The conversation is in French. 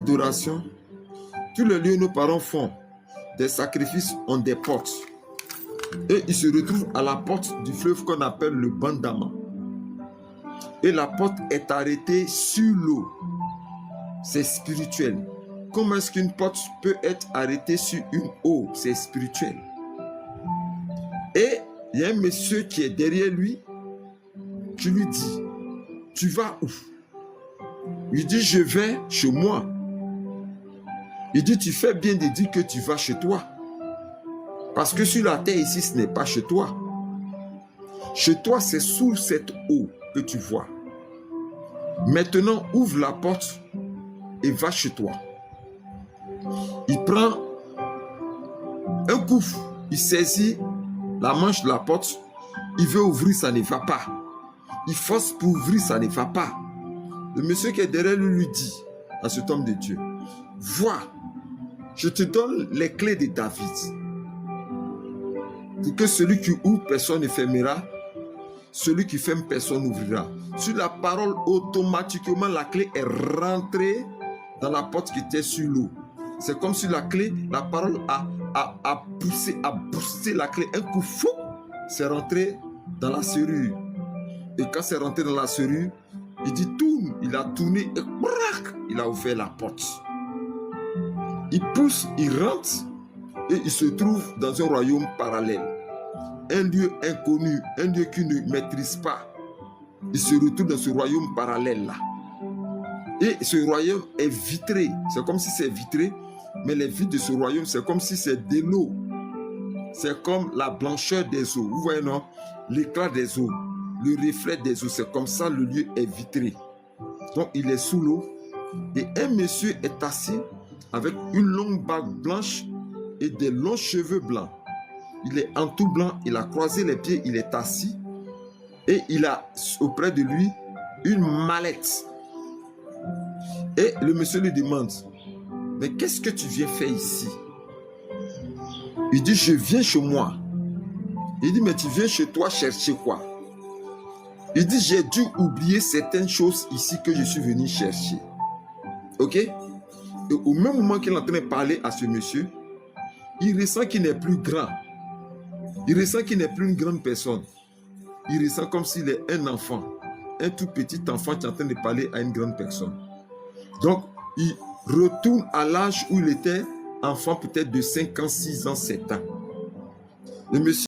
d'adoration, tous les lieux où nos parents font des sacrifices ont des portes. Et ils se retrouvent à la porte du fleuve qu'on appelle le Bandama. Et la porte est arrêtée sur l'eau. C'est spirituel. Comment est-ce qu'une porte peut être arrêtée sur une eau? C'est spirituel. Et il y a un monsieur qui est derrière lui, qui lui dit, tu vas où? Il dit, je vais chez moi. Il dit, tu fais bien de dire que tu vas chez toi. Parce que sur la terre ici, ce n'est pas chez toi. Chez toi, c'est sous cette eau que tu vois. Maintenant, ouvre la porte et va chez toi. Il prend un coup, il saisit la manche de la porte, il veut ouvrir, ça ne va pas. Il force pour ouvrir, ça ne va pas. Le monsieur qui est derrière lui dit à cet homme de Dieu, vois, je te donne les clés de David. Pour que celui qui ouvre, personne ne fermera. Celui qui ferme, personne n'ouvrira. Sur la parole, automatiquement, la clé est rentrée dans la porte qui était sur l'eau. C'est comme si la clé, la parole a poussé la clé. Un coup fou, c'est rentré dans la serrure. Et quand c'est rentré dans la serrure, il dit tourne. Il a tourné et brac, il a ouvert la porte. Il pousse, il rentre et il se trouve dans un royaume parallèle. Un lieu inconnu, un lieu qu'il ne maîtrise pas. Il se retrouve dans ce royaume parallèle-là. Et ce royaume est vitré. C'est comme si c'est vitré, mais les vitres de ce royaume, c'est comme si c'est de l'eau. C'est comme la blancheur des eaux. Vous voyez, non? L'éclat des eaux, le reflet des eaux, c'est comme ça le lieu est vitré. Donc, il est sous l'eau. Et un monsieur est assis avec une longue barbe blanche et des longs cheveux blancs. Il est en tout blanc, il a croisé les pieds, il est assis et il a auprès de lui une mallette. Et le monsieur lui demande, mais qu'est-ce que tu viens faire ici? Il dit, je viens chez moi. Il dit, mais tu viens chez toi chercher quoi? Il dit, j'ai dû oublier certaines choses ici que je suis venu chercher. Ok? Et au même moment qu'il est en train de parler à ce monsieur, il ressent qu'il n'est plus grand. Il ressent qu'il n'est plus une grande personne. Il ressent comme s'il est un enfant. Un tout petit enfant qui est en train de parler à une grande personne. Donc, il retourne à l'âge où il était enfant, peut-être de 5 ans, 6 ans, 7 ans. Le monsieur